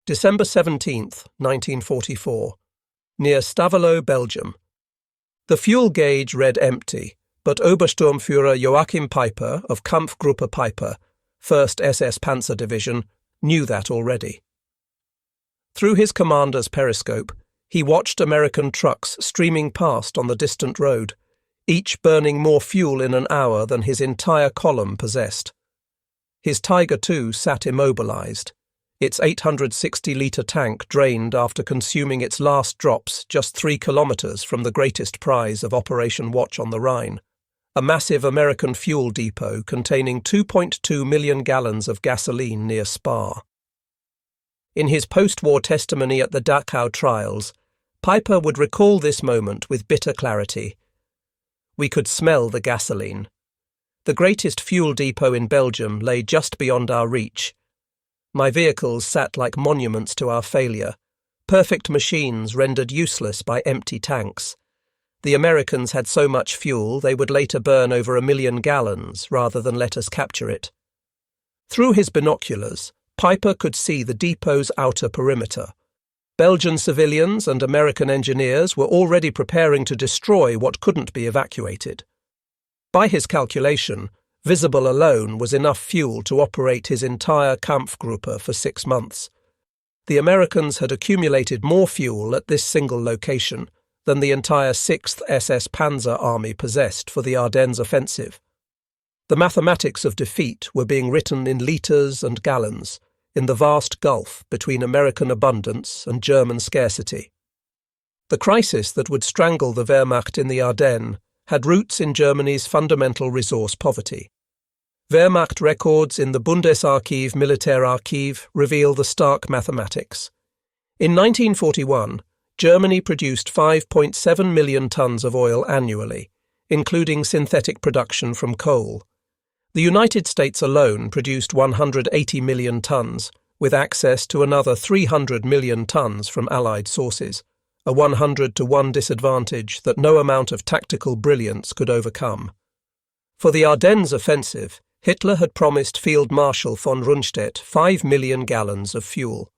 December 17th, 1944. Near Stavelot, Belgium. The fuel gauge read empty, but Obersturmführer Joachim Peiper of Kampfgruppe Peiper, 1st SS Panzer Division, knew that already. Through his commander's periscope, he watched American trucks streaming past on the distant road, each burning more fuel in an hour than his entire column possessed. His Tiger II sat immobilized, its 860-litre tank drained after consuming its last drops just 3 kilometers from the greatest prize of Operation Watch on the Rhine, a massive American fuel depot containing 2.2 million gallons of gasoline near Spa. In his post-war testimony at the Dachau trials, Peiper would recall this moment with bitter clarity. We could smell the gasoline. The greatest fuel depot in Belgium lay just beyond our reach. My vehicles sat like monuments to our failure, perfect machines rendered useless by empty tanks. The Americans had so much fuel they would later burn over 1 million gallons rather than let us capture it. Through his binoculars, Peiper could see the depot's outer perimeter. Belgian civilians and American engineers were already preparing to destroy what couldn't be evacuated. By his calculation, visible alone was enough fuel to operate his entire Kampfgruppe for 6 months. The Americans had accumulated more fuel at this single location than the entire 6th SS Panzer Army possessed for the Ardennes offensive. The mathematics of defeat were being written in litres and gallons, in the vast gulf between American abundance and German scarcity. The crisis that would strangle the Wehrmacht in the Ardennes had roots in Germany's fundamental resource poverty. Wehrmacht records in the Bundesarchiv Militärarchiv reveal the stark mathematics. In 1941, Germany produced 5.7 million tons of oil annually, including synthetic production from coal. The United States alone produced 180 million tons, with access to another 300 million tons from Allied sources, a 100-to-1 disadvantage that no amount of tactical brilliance could overcome. For the Ardennes offensive, Hitler had promised Field Marshal von Rundstedt 5 million gallons of fuel.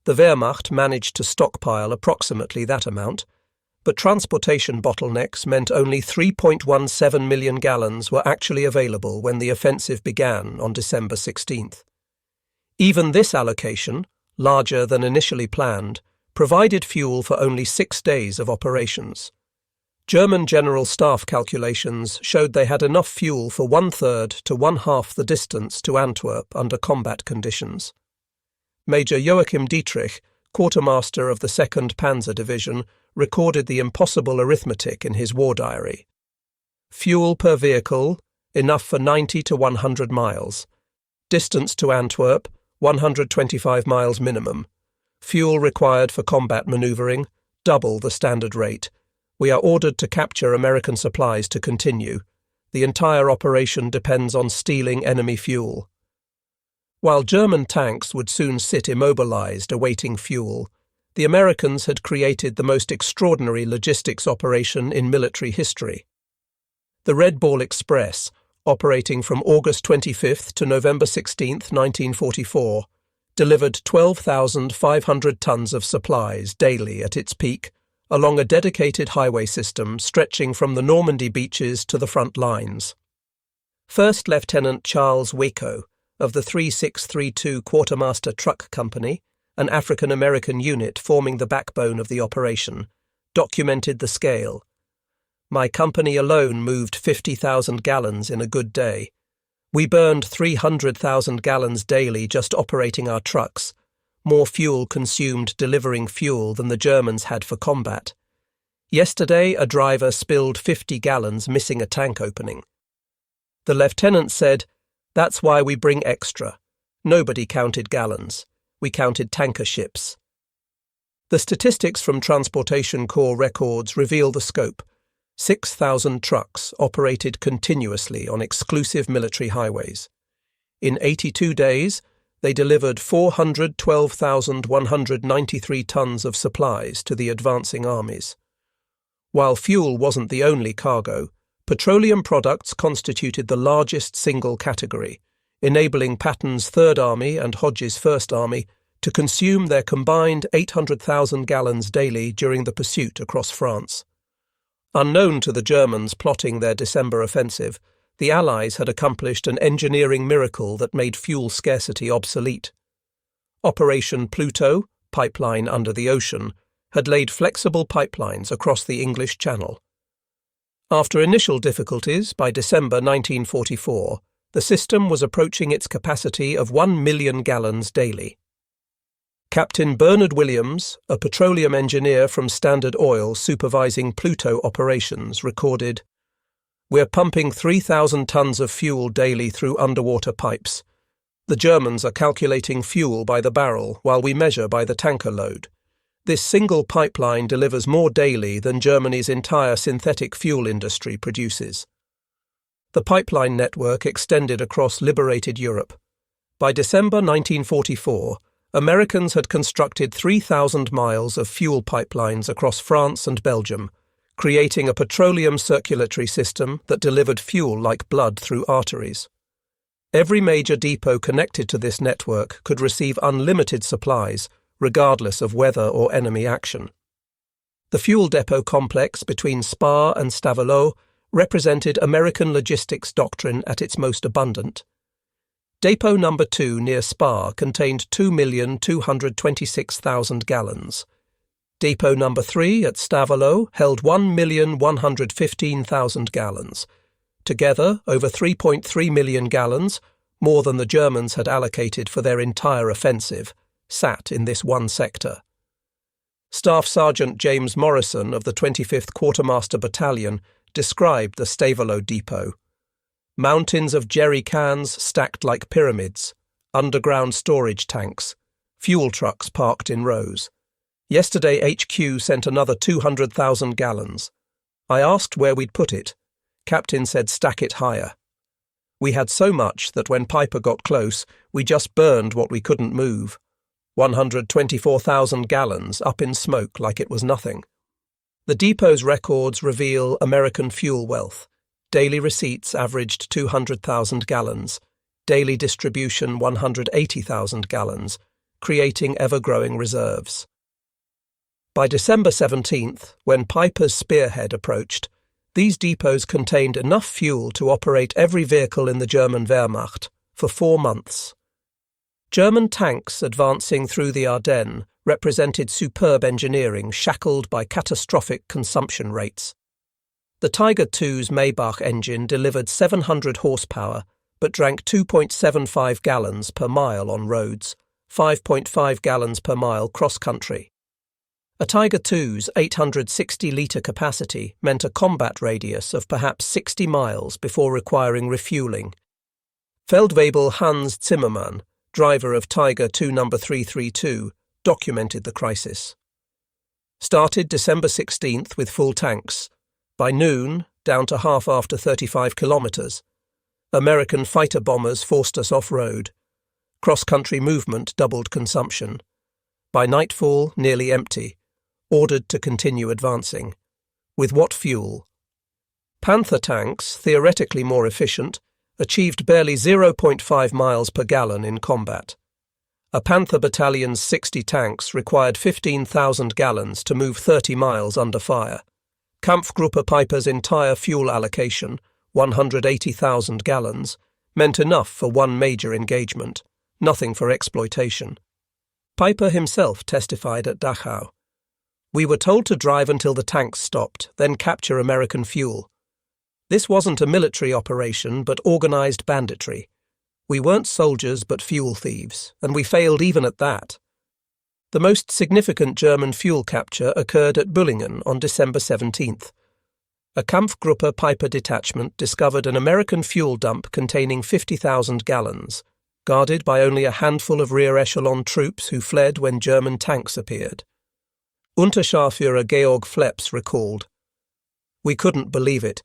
The Wehrmacht managed to stockpile approximately that amount, but transportation bottlenecks meant only 3.17 million gallons were actually available when the offensive began on December 16th. Even this allocation, larger than initially planned, provided fuel for only 6 days of operations. German General Staff calculations showed they had enough fuel for 1/3 to 1/2 the distance to Antwerp under combat conditions. Major Joachim Dietrich, quartermaster of the 2nd Panzer Division, recorded the impossible arithmetic in his war diary. Fuel per vehicle, enough for 90 to 100 miles. Distance to Antwerp, 125 miles minimum. Fuel required for combat maneuvering, double the standard rate. We are ordered to capture American supplies to continue. The entire operation depends on stealing enemy fuel. While German tanks would soon sit immobilized awaiting fuel, the Americans had created the most extraordinary logistics operation in military history. The Red Ball Express, operating from August 25th to November 16th, 1944, delivered 12,500 tons of supplies daily at its peak, along a dedicated highway system stretching from the Normandy beaches to the front lines. First Lieutenant Charles Waco, of the 3632 Quartermaster Truck Company, an African-American unit forming the backbone of the operation, documented the scale. My company alone moved 50,000 gallons in a good day. We burned 300,000 gallons daily just operating our trucks, more fuel consumed delivering fuel than the Germans had for combat. Yesterday, a driver spilled 50 gallons missing a tank opening. The lieutenant said, "That's why we bring extra. Nobody counted gallons. We counted tanker ships." The statistics from Transportation Corps records reveal the scope. 6,000 trucks operated continuously on exclusive military highways. In 82 days, they delivered 412,193 tons of supplies to the advancing armies. While fuel wasn't the only cargo, petroleum products constituted the largest single category, enabling Patton's Third Army and Hodges' First Army to consume their combined 800,000 gallons daily during the pursuit across France. Unknown to the Germans plotting their December offensive, the Allies had accomplished an engineering miracle that made fuel scarcity obsolete. Operation PLUTO, pipeline under the ocean, had laid flexible pipelines across the English Channel. After initial difficulties, by December 1944, the system was approaching its capacity of 1 million gallons daily. Captain Bernard Williams, a petroleum engineer from Standard Oil supervising PLUTO operations, recorded, "We're pumping 3,000 tons of fuel daily through underwater pipes. The Germans are calculating fuel by the barrel while we measure by the tanker load. This single pipeline delivers more daily than Germany's entire synthetic fuel industry produces." The pipeline network extended across liberated Europe. By December 1944, Americans had constructed 3,000 miles of fuel pipelines across France and Belgium, creating a petroleum circulatory system that delivered fuel like blood through arteries. Every major depot connected to this network could receive unlimited supplies, regardless of weather or enemy action. The fuel depot complex between Spa and Stavelot represented American logistics doctrine at its most abundant. Depot number 2 near Spa contained 2,226,000 gallons. Depot number 3 at Stavelot held 1,115,000 gallons. Together, over 3.3 million gallons, more than the Germans had allocated for their entire offensive, sat in this one sector. Staff Sergeant James Morrison of the 25th Quartermaster Battalion described the Stavelot depot. Mountains of jerry cans stacked like pyramids, underground storage tanks, fuel trucks parked in rows. Yesterday HQ sent another 200,000 gallons. I asked where we'd put it. Captain said stack it higher. We had so much that when Peiper got close, we just burned what we couldn't move. 124,000 gallons up in smoke like it was nothing. The depot's records reveal American fuel wealth. Daily receipts averaged 200,000 gallons, daily distribution 180,000 gallons, creating ever-growing reserves. By December 17th, when Peiper's spearhead approached, these depots contained enough fuel to operate every vehicle in the German Wehrmacht for 4 months. German tanks advancing through the Ardennes represented superb engineering shackled by catastrophic consumption rates. The Tiger II's Maybach engine delivered 700 horsepower but drank 2.75 gallons per mile on roads, 5.5 gallons per mile cross-country. A Tiger II's 860-litre capacity meant a combat radius of perhaps 60 miles before requiring refuelling. Feldwebel Hans Zimmermann, driver of Tiger II No. 332, documented the crisis. Started December 16th with full tanks. By noon, down to half after 35 kilometres. American fighter bombers forced us off-road. Cross-country movement doubled consumption. By nightfall, nearly empty. Ordered to continue advancing. With what fuel? Panther tanks, theoretically more efficient, achieved barely 0.5 miles per gallon in combat. A Panther battalion's 60 tanks required 15,000 gallons to move 30 miles under fire. Kampfgruppe Peiper's entire fuel allocation, 180,000 gallons, meant enough for one major engagement, nothing for exploitation. Peiper himself testified at Dachau. "We were told to drive until the tanks stopped, then capture American fuel. This wasn't a military operation, but organized banditry. We weren't soldiers but fuel thieves, and we failed even at that." The most significant German fuel capture occurred at Bullingen on December 17th. A Kampfgruppe Peiper detachment discovered an American fuel dump containing 50,000 gallons, guarded by only a handful of rear echelon troops who fled when German tanks appeared. Unterscharführer Georg Fleps recalled, "We couldn't believe it.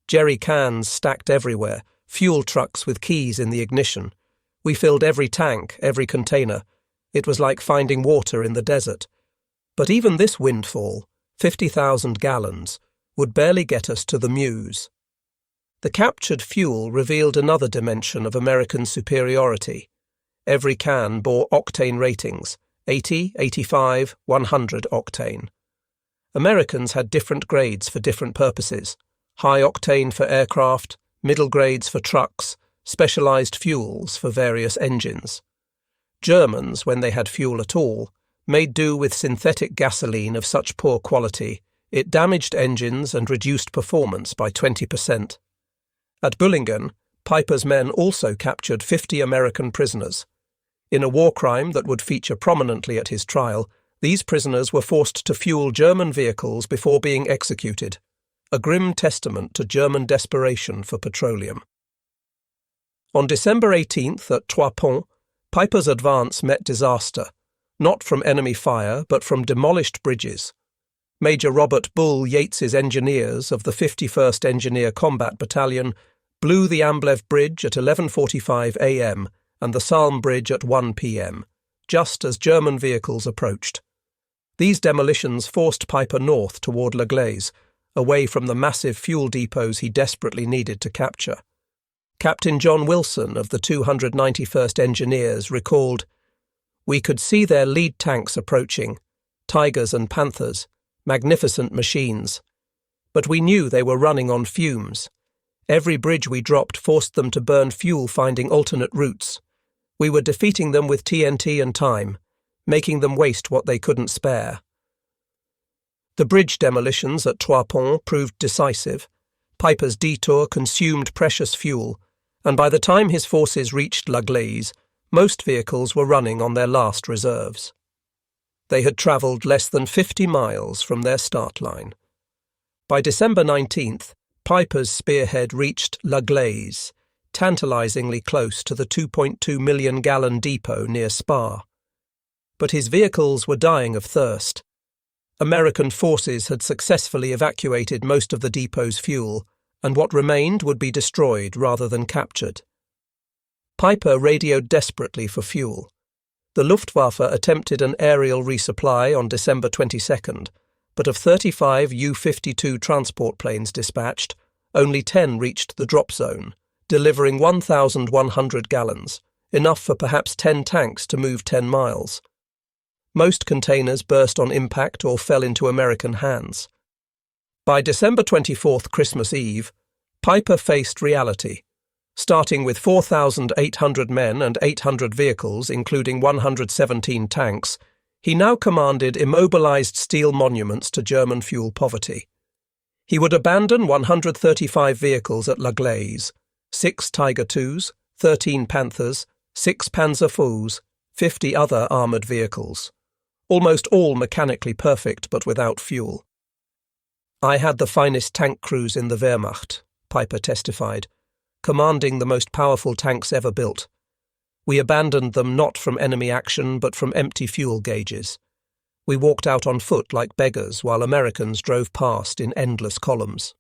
Jerry cans stacked everywhere, fuel trucks with keys in the ignition. We filled every tank, every container. It was like finding water in the desert. But even this windfall, 50,000 gallons, would barely get us to the Meuse." The captured fuel revealed another dimension of American superiority. Every can bore octane ratings, 80, 85, 100 octane. Americans had different grades for different purposes: high octane for aircraft, middle grades for trucks, specialized fuels for various engines. Germans, when they had fuel at all, made do with synthetic gasoline of such poor quality it damaged engines and reduced performance by 20%. At Bullingen, Peiper's men also captured 50 American prisoners. In a war crime that would feature prominently at his trial, these prisoners were forced to fuel German vehicles before being executed, a grim testament to German desperation for petroleum. On December 18th at Trois Ponts, Peiper's advance met disaster, not from enemy fire but from demolished bridges. Major Robert Bull Yates's engineers of the 51st Engineer Combat Battalion blew the Amblev Bridge at 11:45 a.m. and the Salm Bridge at 1 p.m., just as German vehicles approached. These demolitions forced Peiper north toward La Glaise, away from the massive fuel depots he desperately needed to capture. Captain John Wilson of the 291st Engineers recalled, "We could see their lead tanks approaching, Tigers and Panthers, magnificent machines. But we knew they were running on fumes. Every bridge we dropped forced them to burn fuel, finding alternate routes. We were defeating them with TNT and time, making them waste what they couldn't spare." The bridge demolitions at Trois Ponts proved decisive. Peiper's detour consumed precious fuel, and by the time his forces reached La Glaise, most vehicles were running on their last reserves. They had travelled less than 50 miles from their start line. By December 19th, Peiper's spearhead reached La Glaise, tantalizingly close to the 2.2 million gallon depot near Spa. But his vehicles were dying of thirst. American forces had successfully evacuated most of the depot's fuel, and what remained would be destroyed rather than captured. Peiper radioed desperately for fuel. The Luftwaffe attempted an aerial resupply on December 22nd, but of 35 U-52 transport planes dispatched, only 10 reached the drop zone, delivering 1,100 gallons, enough for perhaps 10 tanks to move 10 miles. Most containers burst on impact or fell into American hands. By December 24th, Christmas Eve, Peiper faced reality. Starting with 4,800 men and 800 vehicles, including 117 tanks, he now commanded immobilized steel monuments to German fuel poverty. He would abandon 135 vehicles at La Glaise, 6 Tiger IIs, 13 Panthers, 6 Panzer IVs, 50 other armoured vehicles, almost all mechanically perfect but without fuel. "I had the finest tank crews in the Wehrmacht," Peiper testified, commanding the most powerful tanks ever built. "We abandoned them not from enemy action but from empty fuel gauges. We walked out on foot like beggars while Americans drove past in endless columns."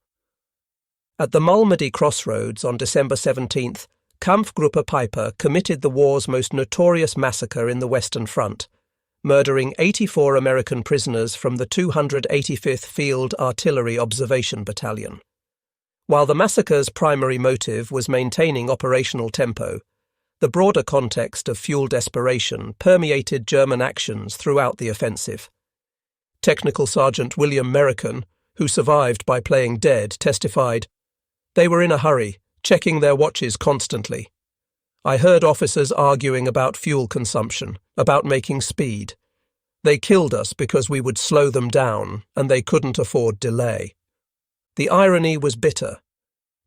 At the Malmedy crossroads on December 17th, Kampfgruppe Peiper committed the war's most notorious massacre in the Western Front, murdering 84 American prisoners from the 285th Field Artillery Observation Battalion. While the massacre's primary motive was maintaining operational tempo, the broader context of fuel desperation permeated German actions throughout the offensive. Technical Sergeant William Merrican, who survived by playing dead, testified, "They were in a hurry, checking their watches constantly. I heard officers arguing about fuel consumption, about making speed. They killed us because we would slow them down, and they couldn't afford delay." The irony was bitter.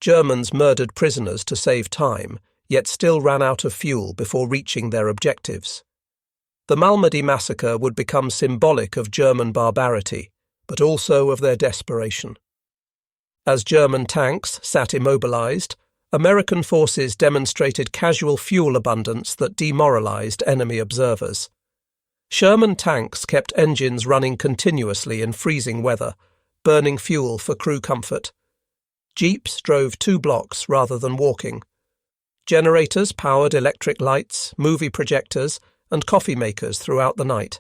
Germans murdered prisoners to save time, yet still ran out of fuel before reaching their objectives. The Malmedy massacre would become symbolic of German barbarity, but also of their desperation. As German tanks sat immobilized, American forces demonstrated casual fuel abundance that demoralized enemy observers. Sherman tanks kept engines running continuously in freezing weather, burning fuel for crew comfort. Jeeps drove 2 blocks rather than walking. Generators powered electric lights, movie projectors, and coffee makers throughout the night.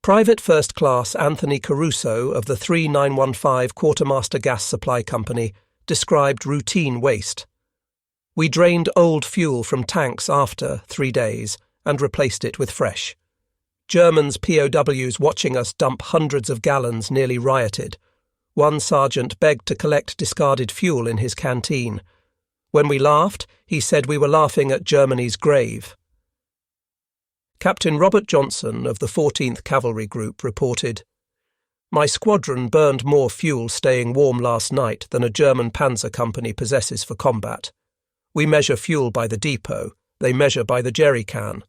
Private First Class Anthony Caruso of the 3915 Quartermaster Gas Supply Company described routine waste. We drained old fuel from tanks after 3 days and replaced it with fresh. Germans POWs watching us dump hundreds of gallons nearly rioted. One sergeant begged to collect discarded fuel in his canteen. When we laughed, he said we were laughing at Germany's grave. Captain Robert Johnson of the 14th Cavalry Group reported, "My squadron burned more fuel staying warm last night than a German panzer company possesses for combat. We measure fuel by the depot, they measure by the jerry can.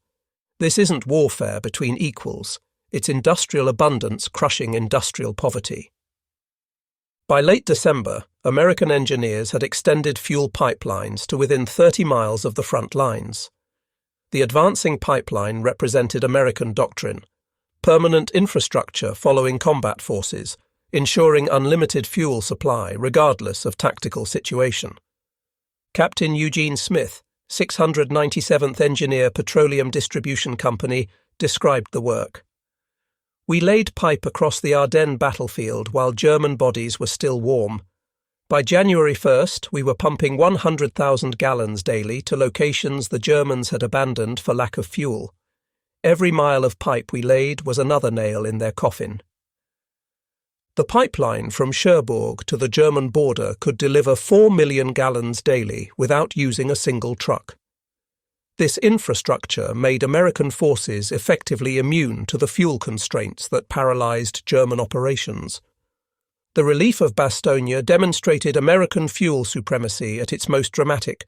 This isn't warfare between equals, it's industrial abundance crushing industrial poverty." By late December, American engineers had extended fuel pipelines to within 30 miles of the front lines. The advancing pipeline represented American doctrine, permanent infrastructure following combat forces, ensuring unlimited fuel supply regardless of tactical situation. Captain Eugene Smith, 697th Engineer Petroleum Distribution Company, described the work. "We laid pipe across the Ardennes battlefield while German bodies were still warm. By January 1st, we were pumping 100,000 gallons daily to locations the Germans had abandoned for lack of fuel. Every mile of pipe we laid was another nail in their coffin." The pipeline from Cherbourg to the German border could deliver 4 million gallons daily without using a single truck. This infrastructure made American forces effectively immune to the fuel constraints that paralyzed German operations. The relief of Bastogne demonstrated American fuel supremacy at its most dramatic.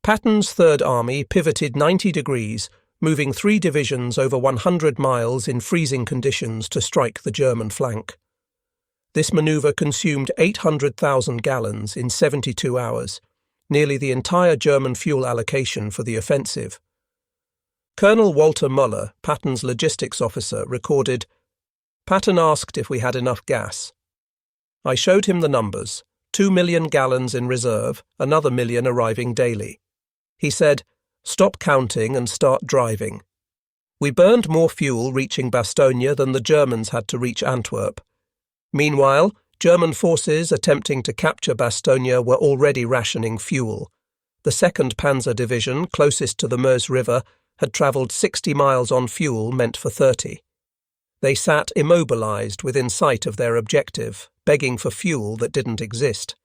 Patton's Third Army pivoted 90 degrees, moving 3 divisions over 100 miles in freezing conditions to strike the German flank. This maneuver consumed 800,000 gallons in 72 hours, nearly the entire German fuel allocation for the offensive. Colonel Walter Muller, Patton's logistics officer, recorded, "Patton asked if we had enough gas. I showed him the numbers, 2 million gallons in reserve, another million arriving daily. He said, 'Stop counting and start driving.' We burned more fuel reaching Bastogne than the Germans had to reach Antwerp. Meanwhile, German forces attempting to capture Bastogne were already rationing fuel. The 2nd Panzer Division, closest to the Meuse River, had travelled 60 miles on fuel meant for 30. They sat immobilized within sight of their objective, begging for fuel that didn't exist.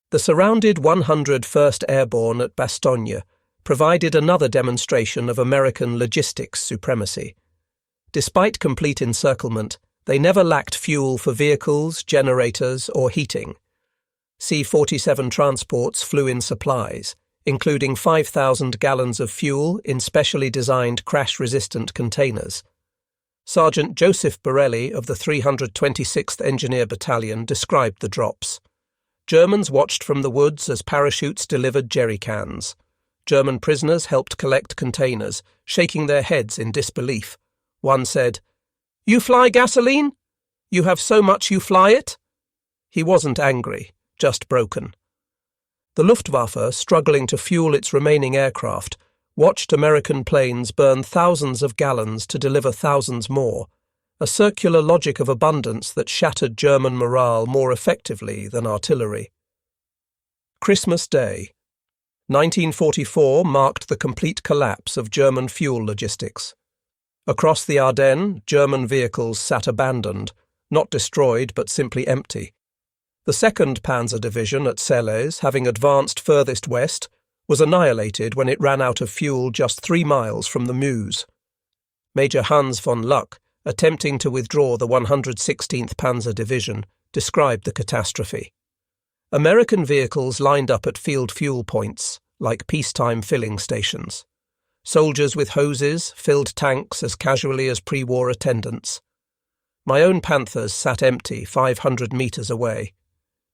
The surrounded 101st Airborne at Bastogne provided another demonstration of American logistics supremacy. Despite complete encirclement, they never lacked fuel for vehicles, generators, or heating. C-47 transports flew in supplies, including 5,000 gallons of fuel in specially designed crash-resistant containers. Sergeant Joseph Borelli of the 326th Engineer Battalion described the drops. Germans watched from the woods as parachutes delivered jerry cans. German prisoners helped collect containers, shaking their heads in disbelief. One said, "You fly gasoline? You have so much you fly it?" He wasn't angry, just broken. The Luftwaffe, struggling to fuel its remaining aircraft, watched American planes burn thousands of gallons to deliver thousands more, a circular logic of abundance that shattered German morale more effectively than artillery. Christmas Day, 1944, marked the complete collapse of German fuel logistics. Across the Ardennes, German vehicles sat abandoned, not destroyed but simply empty. The 2nd Panzer Division at Selles, having advanced furthest west, was annihilated when it ran out of fuel just 3 miles from the Meuse. Major Hans von Luck, attempting to withdraw the 116th Panzer Division, described the catastrophe. American vehicles lined up at field fuel points, like peacetime filling stations. Soldiers with hoses filled tanks as casually as pre-war attendants. My own Panthers sat empty 500 metres away.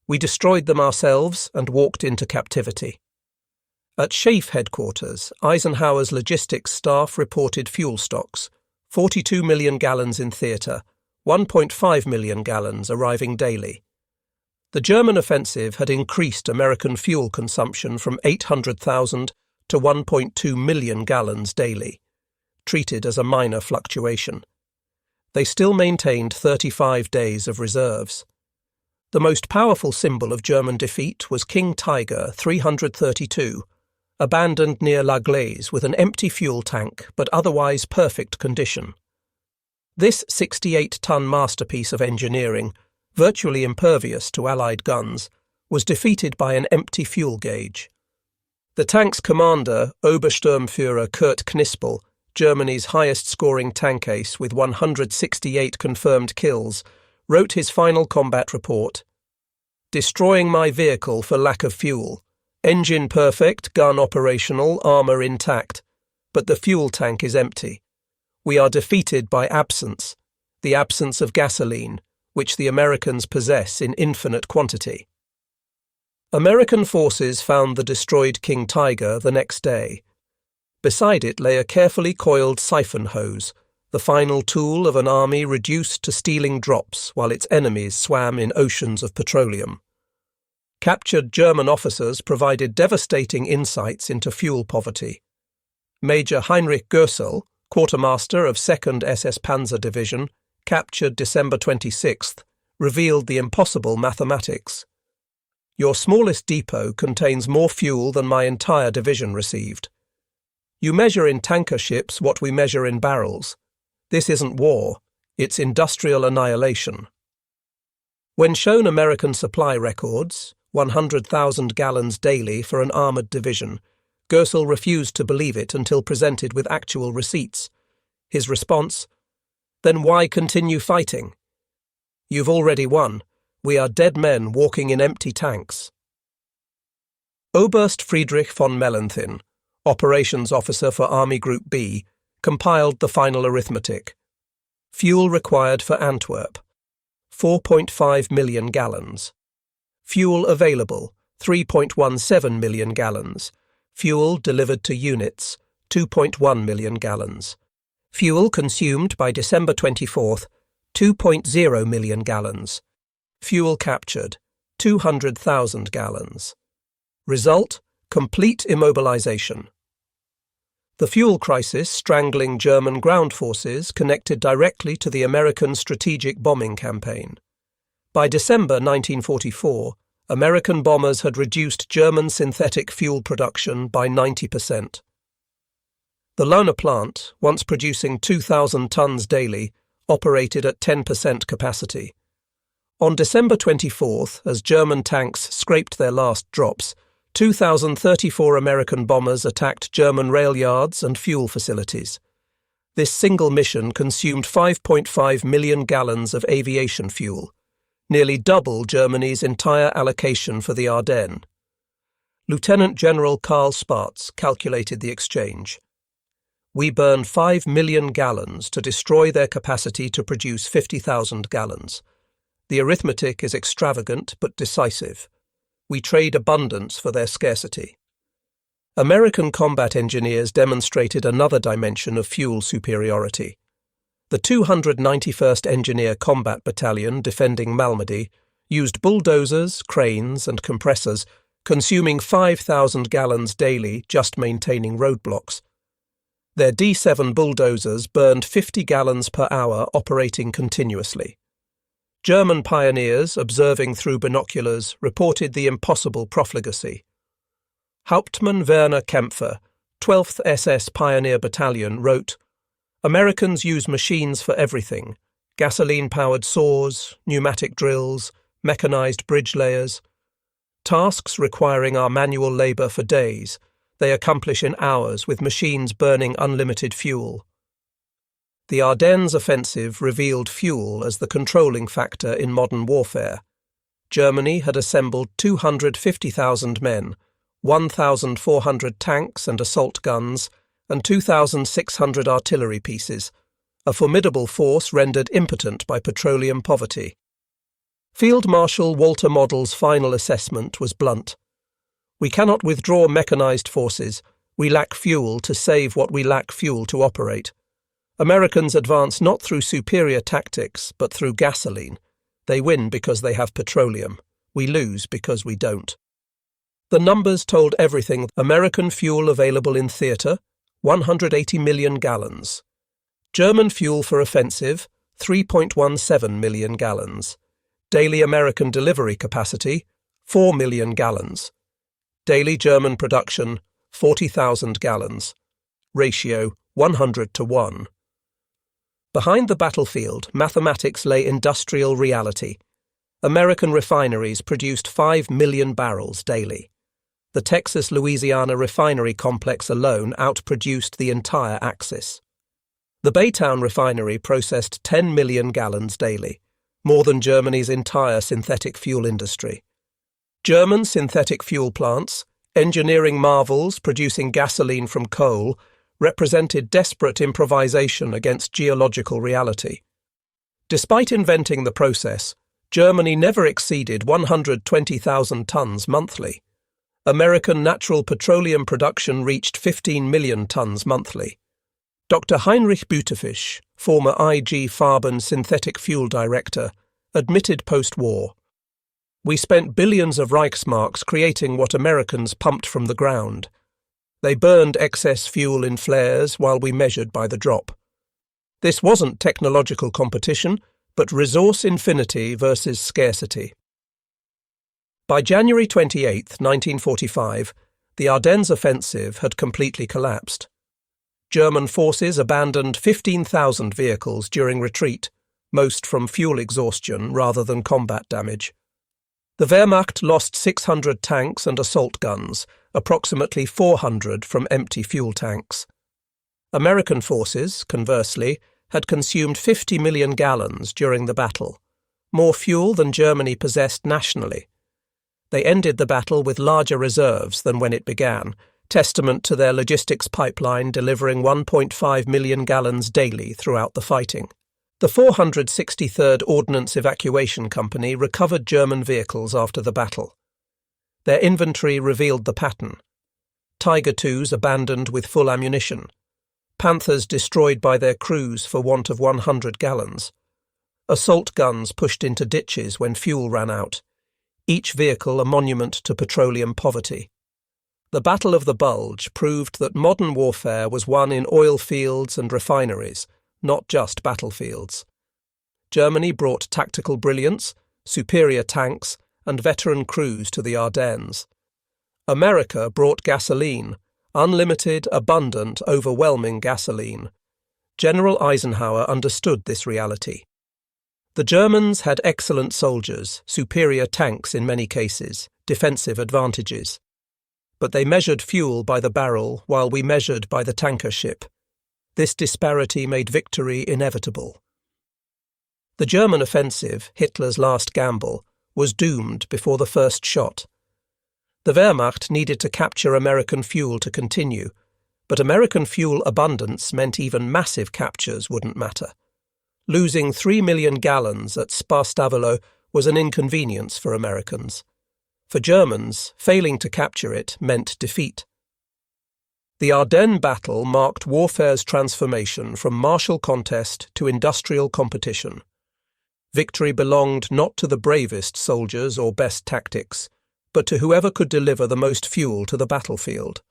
We destroyed them ourselves and walked into captivity. At SHAEF headquarters, Eisenhower's logistics staff reported fuel stocks, 42 million gallons in theatre, 1.5 million gallons arriving daily. The German offensive had increased American fuel consumption from 800,000 to 1.2 million gallons daily, treated as a minor fluctuation. They still maintained 35 days of reserves. The most powerful symbol of German defeat was King Tiger 332, abandoned near La Glaise with an empty fuel tank but otherwise perfect condition. This 68-ton masterpiece of engineering, virtually impervious to Allied guns, was defeated by an empty fuel gauge. The tank's commander, Obersturmführer Kurt Knispel, Germany's highest-scoring tank ace with 168 confirmed kills, wrote his final combat report. "Destroying my vehicle for lack of fuel. Engine perfect, gun operational, armour intact. But the fuel tank is empty. We are defeated by absence, the absence of gasoline, which the Americans possess in infinite quantity." American forces found the destroyed King Tiger the next day. Beside it lay a carefully coiled siphon hose, the final tool of an army reduced to stealing drops while its enemies swam in oceans of petroleum. Captured German officers provided devastating insights into fuel poverty. Major Heinrich Goersel, quartermaster of 2nd SS Panzer Division, captured December 26th, revealed the impossible mathematics. "Your smallest depot contains more fuel than my entire division received. You measure in tanker ships what we measure in barrels. This isn't war, it's industrial annihilation." When shown American supply records, 100,000 gallons daily for an armoured division, Goersel refused to believe it until presented with actual receipts. His response: "Then why continue fighting? You've already won. We are dead men walking in empty tanks." Oberst Friedrich von Mellenthin, operations officer for Army Group B, compiled the final arithmetic. Fuel required for Antwerp: 4.5 million gallons. Fuel available: 3.17 million gallons. Fuel delivered to units: 2.1 million gallons. Fuel consumed by December 24th: 2.0 million gallons. Fuel captured: 200,000 gallons. Result: complete immobilization. The fuel crisis strangling German ground forces connected directly to the American strategic bombing campaign. By December 1944, American bombers had reduced German synthetic fuel production by 90%. The Lohne plant, once producing 2,000 tons daily, operated at 10% capacity. On December 24th, as German tanks scraped their last drops, 2,034 American bombers attacked German rail yards and fuel facilities. This single mission consumed 5.5 million gallons of aviation fuel, nearly double Germany's entire allocation for the Ardennes. Lieutenant General Karl Spaatz calculated the exchange. "We burn 5 million gallons to destroy their capacity to produce 50,000 gallons. The arithmetic is extravagant but decisive. We trade abundance for their scarcity." American combat engineers demonstrated another dimension of fuel superiority. The 291st Engineer Combat Battalion defending Malmedy used bulldozers, cranes and compressors, consuming 5,000 gallons daily just maintaining roadblocks. Their D7 bulldozers burned 50 gallons per hour operating continuously. German pioneers, observing through binoculars, reported the impossible profligacy. Hauptmann Werner Kempfer, 12th SS Pioneer Battalion, wrote, "Americans use machines for everything: gasoline-powered saws, pneumatic drills, mechanized bridge layers. Tasks requiring our manual labor for days, they accomplish in hours with machines burning unlimited fuel." The Ardennes offensive revealed fuel as the controlling factor in modern warfare. Germany had assembled 250,000 men, 1,400 tanks and assault guns, and 2,600 artillery pieces, a formidable force rendered impotent by petroleum poverty. Field Marshal Walter Model's final assessment was blunt. "We cannot withdraw mechanized forces. We lack fuel to save what we lack fuel to operate. Americans advance not through superior tactics, but through gasoline. They win because they have petroleum. We lose because we don't." The numbers told everything. American fuel available in theatre, 180 million gallons. German fuel for offensive, 3.17 million gallons. Daily American delivery capacity, 4 million gallons. Daily German production, 40,000 gallons. Ratio, 100:1. Behind the battlefield, mathematics lay industrial reality. American refineries produced 5 million barrels daily. The Texas-Louisiana refinery complex alone outproduced the entire Axis. The Baytown refinery processed 10 million gallons daily, more than Germany's entire synthetic fuel industry. German synthetic fuel plants, engineering marvels producing gasoline from coal, represented desperate improvisation against geological reality. Despite inventing the process, Germany never exceeded 120,000 tons monthly. American natural petroleum production reached 15 million tons monthly. Dr. Heinrich Bütefisch, former IG Farben synthetic fuel director, admitted post-war, "We spent billions of Reichsmarks creating what Americans pumped from the ground. They burned excess fuel in flares while we measured by the drop. This wasn't technological competition, but resource infinity versus scarcity." By January 28, 1945, the Ardennes offensive had completely collapsed. German forces abandoned 15,000 vehicles during retreat, most from fuel exhaustion rather than combat damage. The Wehrmacht lost 600 tanks and assault guns, approximately 400 from empty fuel tanks. American forces, conversely, had consumed 50 million gallons during the battle, more fuel than Germany possessed nationally. They ended the battle with larger reserves than when it began, testament to their logistics pipeline delivering 1.5 million gallons daily throughout the fighting. The 463rd Ordnance Evacuation Company recovered German vehicles after the battle. Their inventory revealed the pattern. Tiger IIs abandoned with full ammunition. Panthers destroyed by their crews for want of 100 gallons. Assault guns pushed into ditches when fuel ran out. Each vehicle a monument to petroleum poverty. The Battle of the Bulge proved that modern warfare was won in oil fields and refineries, not just battlefields. Germany brought tactical brilliance, superior tanks, and veteran crews to the Ardennes. America brought gasoline, unlimited, abundant, overwhelming gasoline. General Eisenhower understood this reality. The Germans had excellent soldiers, superior tanks in many cases, defensive advantages. But they measured fuel by the barrel while we measured by the tanker ship. This disparity made victory inevitable. The German offensive, Hitler's last gamble, was doomed before the first shot. The Wehrmacht needed to capture American fuel to continue, but American fuel abundance meant even massive captures wouldn't matter. Losing 3 million gallons at Spa-Stavelot was an inconvenience for Americans. For Germans, failing to capture it meant defeat. The Ardennes battle marked warfare's transformation from martial contest to industrial competition. Victory belonged not to the bravest soldiers or best tactics, but to whoever could deliver the most fuel to the battlefield.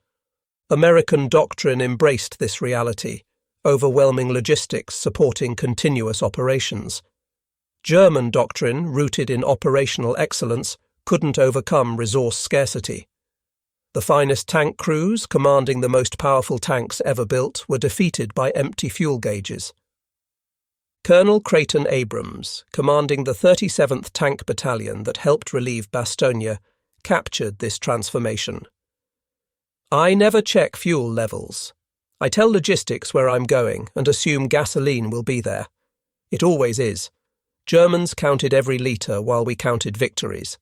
American doctrine embraced this reality, overwhelming logistics supporting continuous operations. German doctrine, rooted in operational excellence, couldn't overcome resource scarcity. The finest tank crews, commanding the most powerful tanks ever built, were defeated by empty fuel gauges. Colonel Creighton Abrams, commanding the 37th Tank Battalion that helped relieve Bastogne, captured this transformation. "I never check fuel levels. I tell logistics where I'm going and assume gasoline will be there. It always is. Germans counted every litre while we counted victories.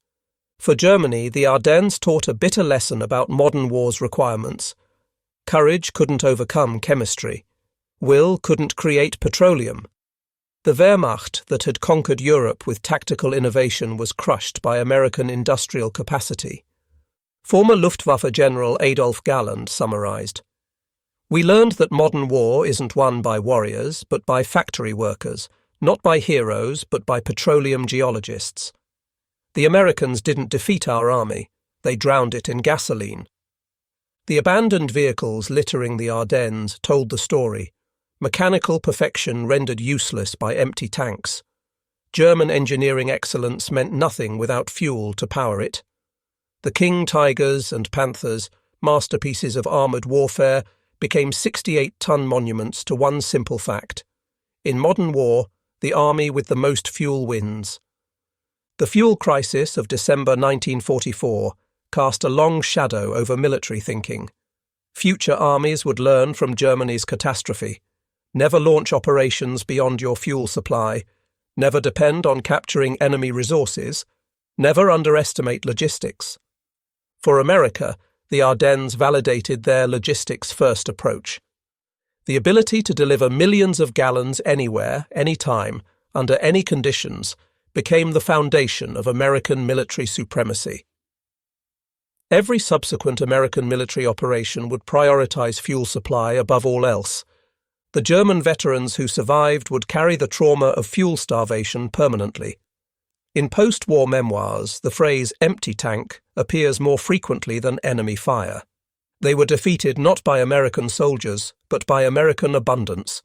For Germany, the Ardennes taught a bitter lesson about modern war's requirements. Courage couldn't overcome chemistry. Will couldn't create petroleum. The Wehrmacht that had conquered Europe with tactical innovation was crushed by American industrial capacity." Former Luftwaffe General Adolf Galland summarized, "We learned that modern war isn't won by warriors, but by factory workers, not by heroes, but by petroleum geologists. The Americans didn't defeat our army, they drowned it in gasoline." The abandoned vehicles littering the Ardennes told the story. Mechanical perfection rendered useless by empty tanks. German engineering excellence meant nothing without fuel to power it. The King Tigers and Panthers, masterpieces of armoured warfare, became 68-ton monuments to one simple fact. In modern war, the army with the most fuel wins. The fuel crisis of December 1944 cast a long shadow over military thinking. Future armies would learn from Germany's catastrophe. Never launch operations beyond your fuel supply. Never depend on capturing enemy resources. Never underestimate logistics. For America, the Ardennes validated their logistics-first approach. The ability to deliver millions of gallons anywhere, anytime, under any conditions, became the foundation of American military supremacy. Every subsequent American military operation would prioritize fuel supply above all else. The German veterans who survived would carry the trauma of fuel starvation permanently. In post-war memoirs, the phrase empty tank appears more frequently than enemy fire. They were defeated not by American soldiers, but by American abundance.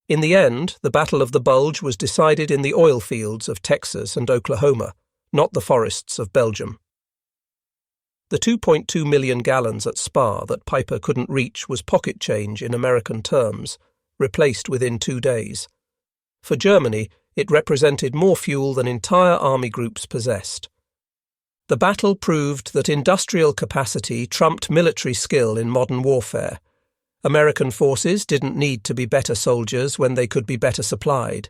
In the end, the Battle of the Bulge was decided in the oil fields of Texas and Oklahoma, not the forests of Belgium. The 2.2 million gallons at Spa that Peiper couldn't reach was pocket change in American terms, replaced within 2 days. For Germany, it represented more fuel than entire army groups possessed. The battle proved that industrial capacity trumped military skill in modern warfare. American forces didn't need to be better soldiers when they could be better supplied.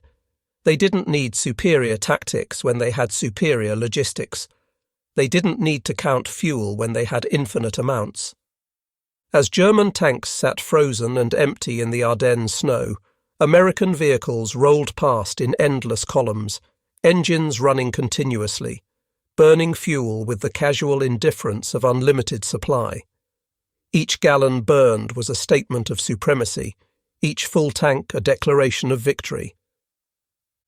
They didn't need superior tactics when they had superior logistics. They didn't need to count fuel when they had infinite amounts. As German tanks sat frozen and empty in the Ardennes snow, American vehicles rolled past in endless columns, engines running continuously, burning fuel with the casual indifference of unlimited supply. Each gallon burned was a statement of supremacy, each full tank a declaration of victory.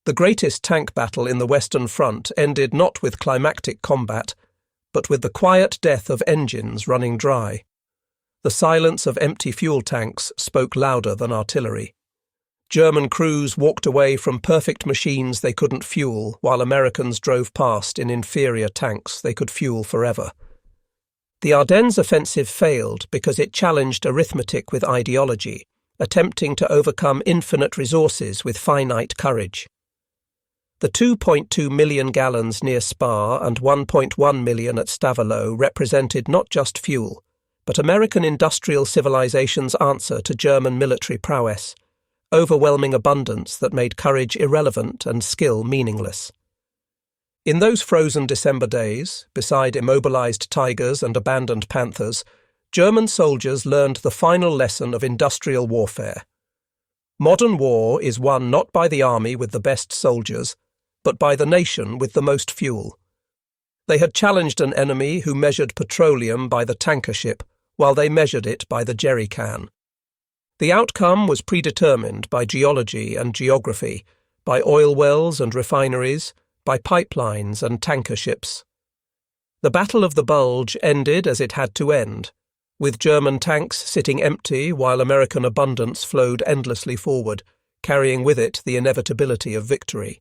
The greatest tank battle in the Western Front ended not with climactic combat, but with the quiet death of engines running dry. The silence of empty fuel tanks spoke louder than artillery. German crews walked away from perfect machines they couldn't fuel, while Americans drove past in inferior tanks they could fuel forever. The Ardennes offensive failed because it challenged arithmetic with ideology, attempting to overcome infinite resources with finite courage. The 2.2 million gallons near Spa and 1.1 million at Stavelot represented not just fuel, but American industrial civilization's answer to German military prowess, overwhelming abundance that made courage irrelevant and skill meaningless. In those frozen December days, beside immobilized tigers and abandoned panthers, German soldiers learned the final lesson of industrial warfare. Modern war is won not by the army with the best soldiers, but by the nation with the most fuel. They had challenged an enemy who measured petroleum by the tanker ship, while they measured it by the jerry can. The outcome was predetermined by geology and geography, by oil wells and refineries, by pipelines and tanker ships. The Battle of the Bulge ended as it had to end, with German tanks sitting empty while American abundance flowed endlessly forward, carrying with it the inevitability of victory.